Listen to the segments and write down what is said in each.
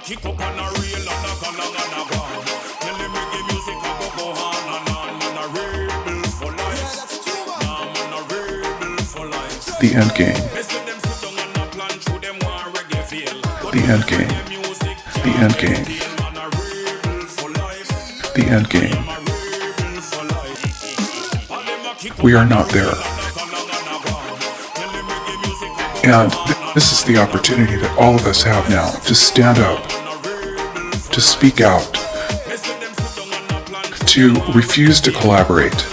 kick up on a real and a gonna go on. Tell them reggae music a go on and on. Man a rebel for life. Nah, man a rebel for life. The end game. They say them sit down and a plan through them want reggae feel. The end game. The end game. Man a rebel for life. The end game. Man a rebel for life. All them a kick up We are not there. and a gonna go on. Tell them reggae music a go And this is the opportunity that all of us have now to stand up, to speak out, to refuse to collaborate,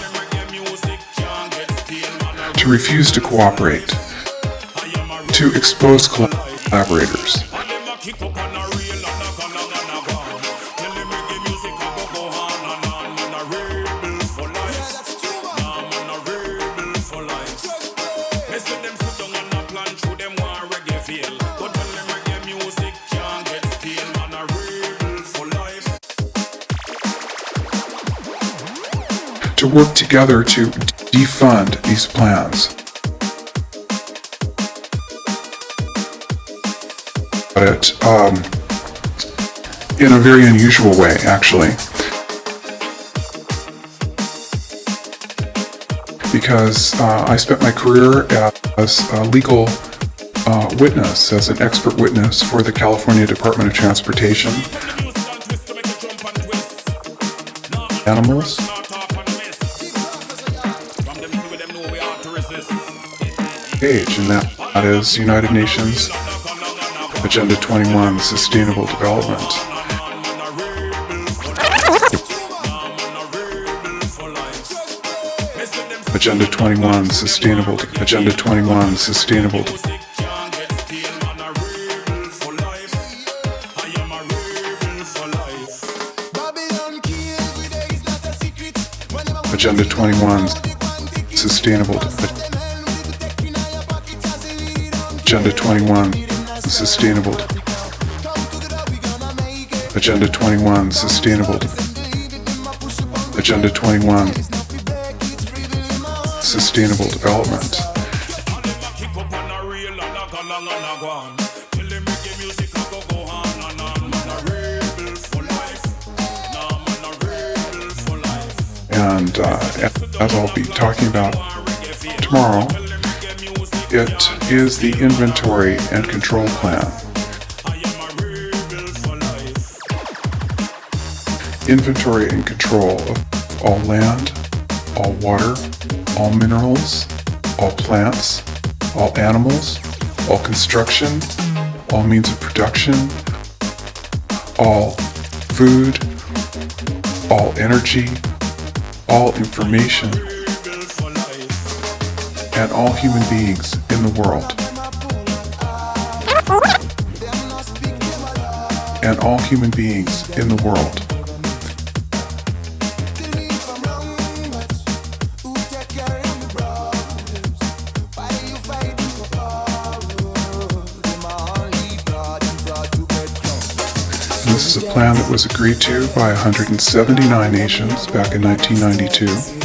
to refuse to cooperate, to expose collaborators. To work together to defund these plans. But in a very unusual way, actually. Because I spent my career as a legal witness, as an expert witness for the California Department of Transportation. Animals. Page, and that is United Nations Agenda 21, Sustainable Development. Agenda 21, Sustainable, Agenda 21, Sustainable. Agenda 21, Sustainable. Agenda 21, Sustainable. Agenda 21, Sustainable. Agenda 21, Sustainable Development. And as I'll be talking about tomorrow, it is the inventory and control plan. Inventory and control of all land, all water, all minerals, all plants, all animals, all construction, all means of production, all food, all energy, all information, and all human beings in the world. And all human beings in the world. And this is a plan that was agreed to by 179 nations back in 1992.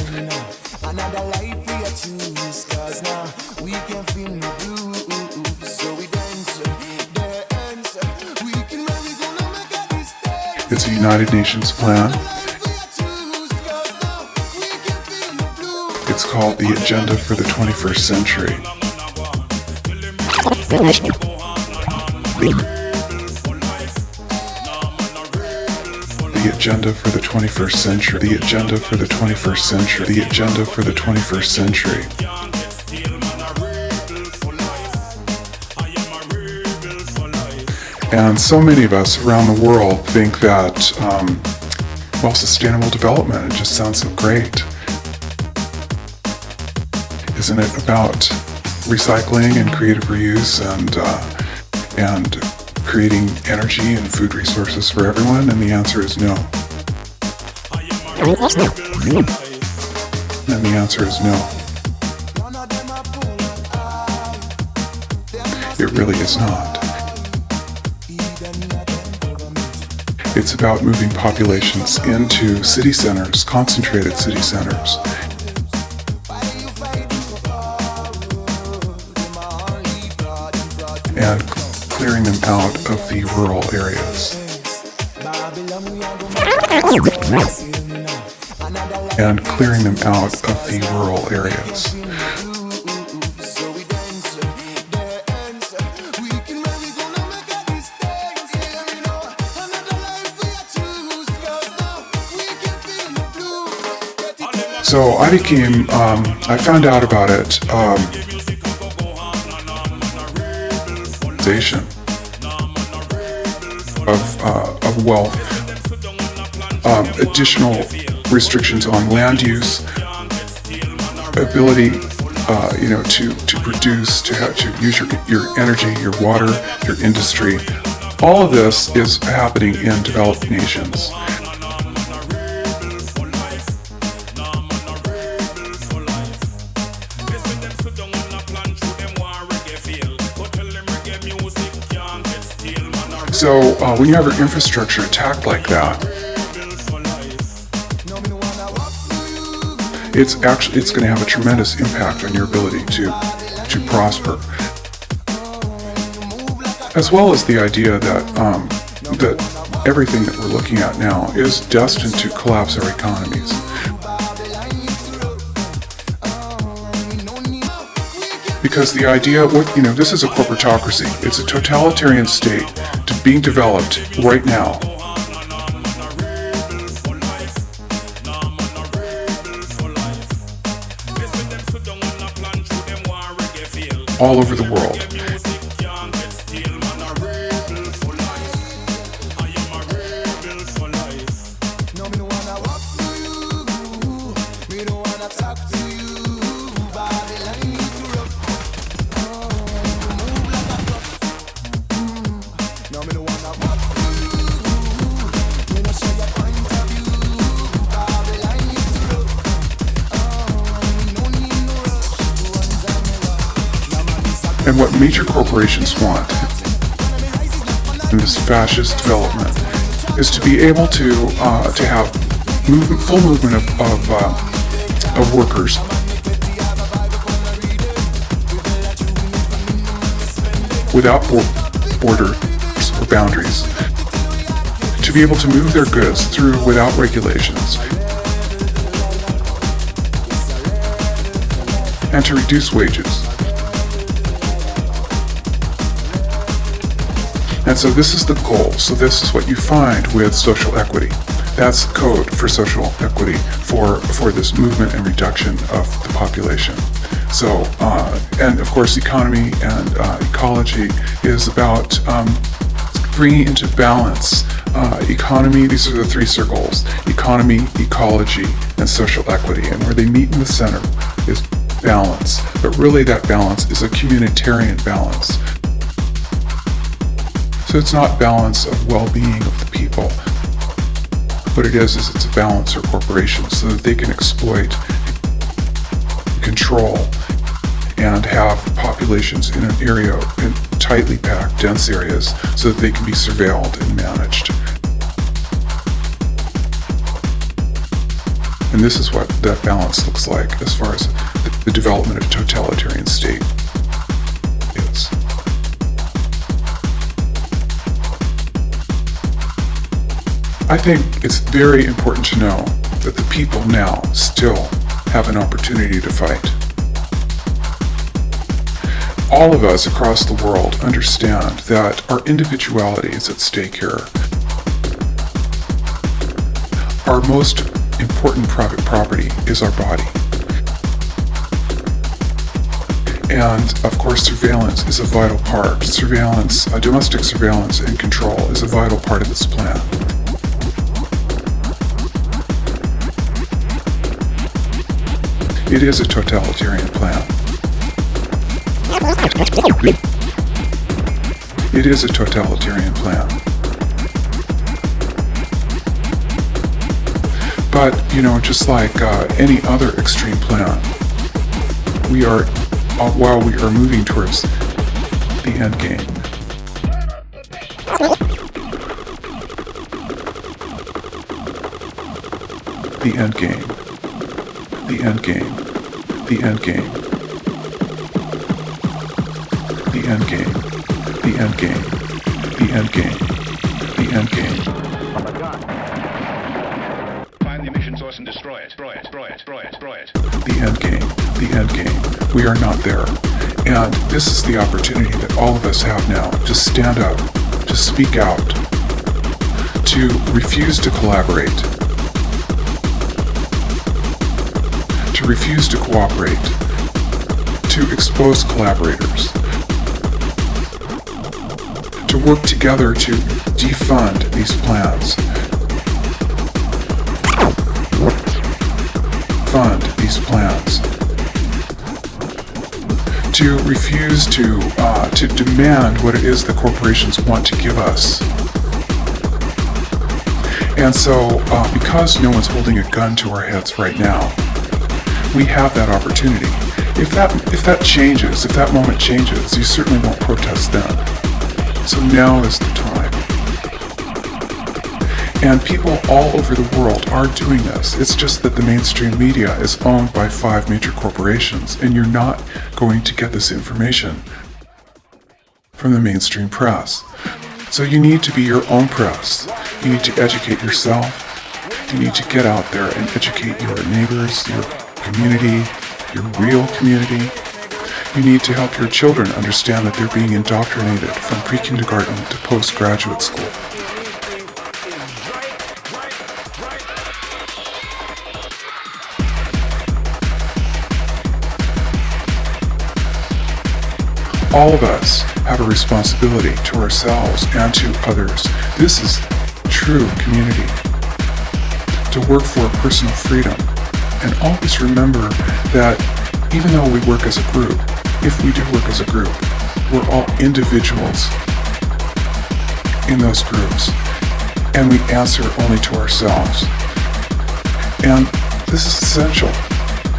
It's a United Nations plan. It's called the Agenda for the 21st Century. The Agenda for the 21st Century. The Agenda for the 21st Century. The Agenda for the 21st Century. And so many of us around the world think that, sustainable development, it just sounds so great. Isn't it about recycling and creative reuse and creating energy and food resources for everyone? And the answer is no. And the answer is no. It really is not. It's about moving populations into city centers, concentrated city centers. And clearing them out of the rural areas. And clearing them out of the rural areas. So I found out about it, of wealth, additional restrictions on land use, ability, to produce, to use your energy, your water, your industry. All of this is happening in developed nations. So when you have your infrastructure attacked like that, it's going to have a tremendous impact on your ability to prosper, as well as the idea that everything that we're looking at now is destined to collapse our economies. Because the idea, this is a corporatocracy. It's a totalitarian state being developed right now. All over the world. And what major corporations want in this fascist development is to be able to have full movement of workers, without borders or boundaries, to be able to move their goods through without regulations, and to reduce wages. And so this is the goal. So this is what you find with social equity. That's the code for social equity for this movement and reduction of the population. So, and of course, economy and ecology is about bringing into balance economy. These are the three circles: economy, ecology, and social equity. And where they meet in the center is balance. But really, that balance is a communitarian balance. So it's not balance of well-being of the people. What it is it's a balance for corporations so that they can exploit, control, and have populations in an area, in tightly packed, dense areas, so that they can be surveilled and managed. And this is what that balance looks like as far as the development of a totalitarian state is. I think it's very important to know that the people now still have an opportunity to fight. All of us across the world understand that our individuality is at stake here. Our most important private property is our body. And of course, surveillance is a vital part. Domestic surveillance and control is a vital part of this plan. It is a totalitarian plan. It is a totalitarian plan. But, just like any other extreme plan, while we are moving towards the end game. The end game. The end game. The end game. The end game. The end game. The end game. The end game. Find the emission source and destroy it. Destroy it. Destroy it. Destroy it. Destroy it. The end game. The end game. We are not there. And this is the opportunity that all of us have now to stand up, to speak out, to refuse to collaborate, to refuse to cooperate, to expose collaborators, to work together to defund these plans, fund these plans, to refuse to demand what it is the corporations want to give us. And so, because no one's holding a gun to our heads right now, we have that opportunity. If that changes, if that moment changes, you certainly won't protest then. So now is the time. And people all over the world are doing this. It's just that the mainstream media is owned by 5 major corporations, and you're not going to get this information from the mainstream press. So you need to be your own press. You need to educate yourself. You need to get out there and educate your neighbors, your community, your real community. You need to help your children understand that they're being indoctrinated from pre-kindergarten to postgraduate school. All of us have a responsibility to ourselves and to others. This is true community. To work for personal freedom. And always remember that even though we work as a group, if we do work as a group, we're all individuals in those groups. And we answer only to ourselves. And this is essential.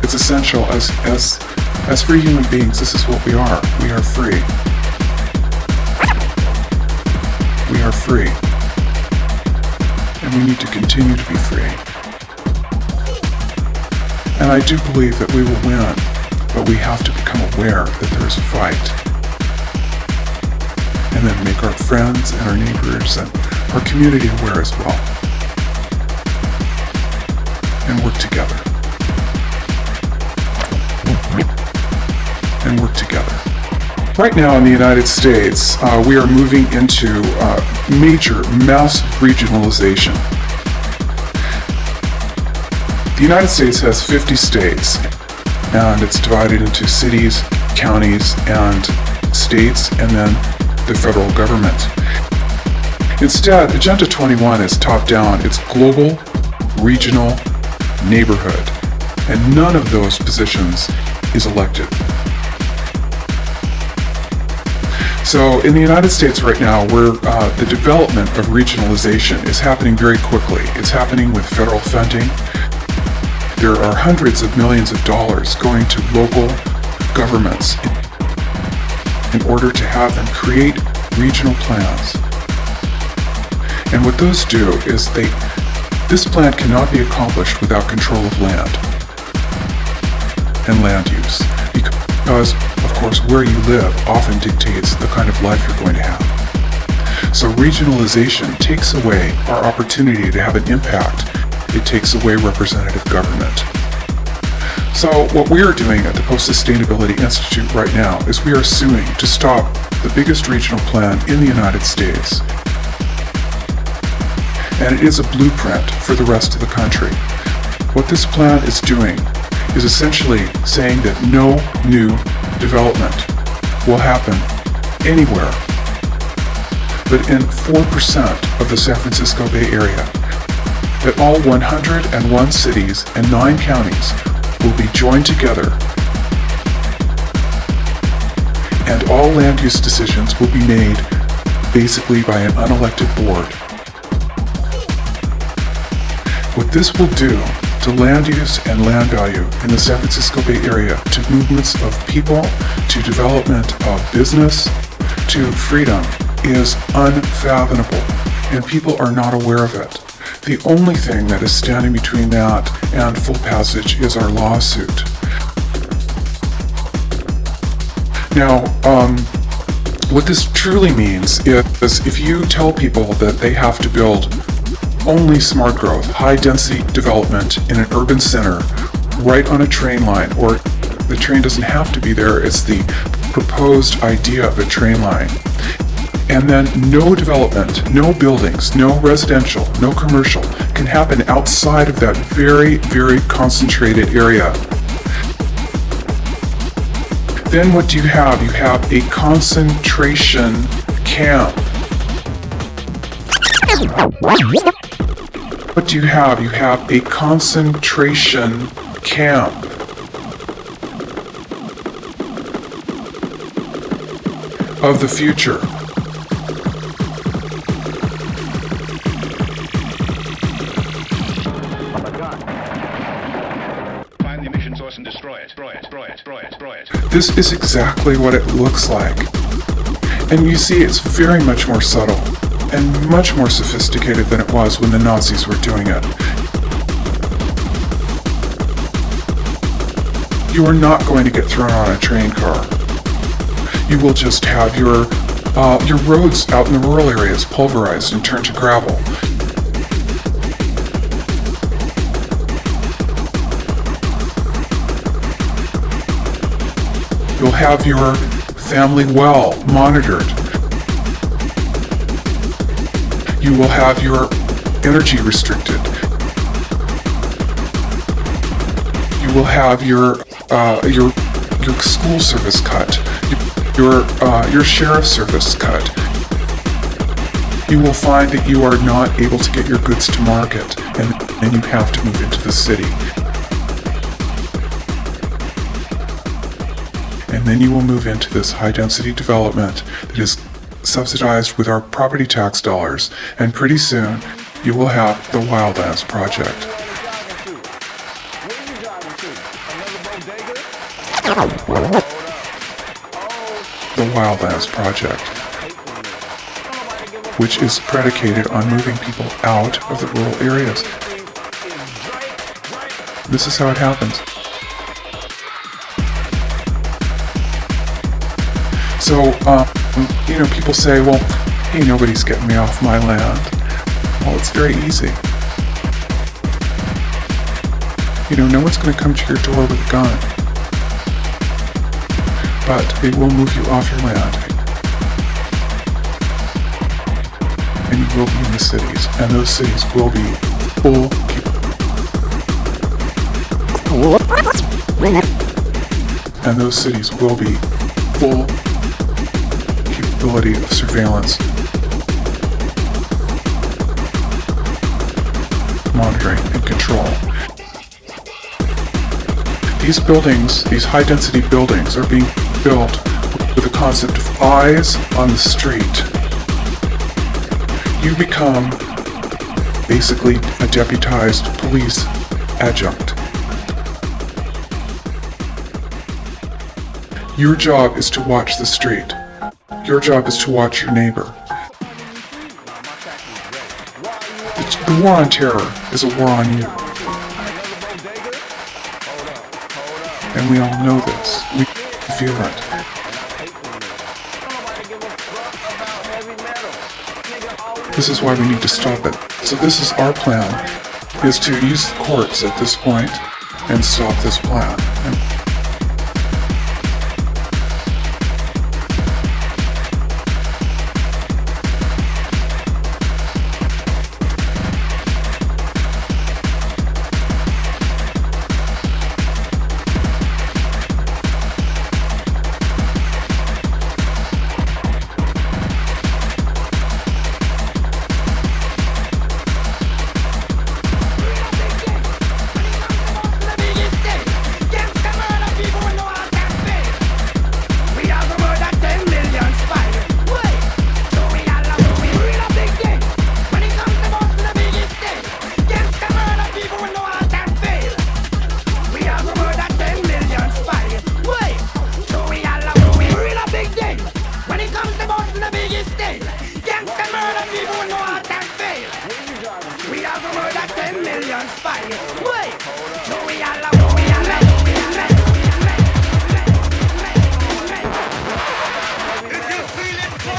It's essential as free human beings. This is what we are. We are free. We are free. And we need to continue to be free. And I do believe that we will win, but we have to become aware that there is a fight. And then make our friends and our neighbors and our community aware as well. And work together. And work together. Right now in the United States, we are moving into major, massive regionalization. The United States has 50 states, and it's divided into cities, counties, and states, and then the federal government. Instead, Agenda 21 is top-down. It's global, regional, neighborhood, and none of those positions is elected. So in the United States right now, where the development of regionalization is happening very quickly. It's happening with federal funding. There are hundreds of millions of dollars going to local governments in order to have them create regional plans. And what those do is this plan cannot be accomplished without control of land and land use. Because, of course, where you live often dictates the kind of life you're going to have. So regionalization takes away our opportunity to have an impact. It takes away representative government. So what we are doing at the Post-Sustainability Institute right now is we are suing to stop the biggest regional plan in the United States. And it is a blueprint for the rest of the country. What this plan is doing is essentially saying that no new development will happen anywhere but in 4% of the San Francisco Bay Area. That all 101 cities and 9 counties will be joined together, and all land use decisions will be made basically by an unelected board. What this will do to land use and land value in the San Francisco Bay Area, to movements of people, to development of business, to freedom, is unfathomable, and people are not aware of it. The only thing that is standing between that and full passage is our lawsuit. Now, What this truly means is if you tell people that they have to build only smart growth, high density development in an urban center right on a train line, or the train doesn't have to be there, it's the proposed idea of a train line. And then no development, no buildings, no residential, no commercial can happen outside of that very, very concentrated area. Then what do you have? You have a concentration camp. What do you have? You have a concentration camp. Of the future. Find the emission source and destroy it. Destroy it. Destroy it. Destroy it. Destroy it. This is exactly what it looks like. And you see, it's very much more subtle and much more sophisticated than it was when the Nazis were doing it. You are not going to get thrown on a train car. You will just have your roads out in the rural areas pulverized and turned to gravel. You'll have your family well monitored. You will have your energy restricted. You will have your school service cut. Your sheriff service cut. You will find that you are not able to get your goods to market, and you have to move into the city. And then you will move into this high-density development that is subsidized with our property tax dollars, and pretty soon you will have the Wildlands Project. The Wildlands Project, which is predicated on moving people out of the rural areas. This is how it happens. So, people say, well, hey, nobody's getting me off my land. Well, it's very easy. No one's going to come to your door with a gun. But they will move you off your land. And you will be in the cities. And those cities will be full. And those cities will be full capability of surveillance, monitoring, and control. These buildings, these high-density buildings, are being built with the concept of eyes on the street. You become basically a deputized police adjunct. Your job is to watch the street. Your job is to watch your neighbor. The war on terror is a war on you. And we all know this. We feel it. This is why we need to stop it. So this is our plan, is to use the courts at this point and stop this plan.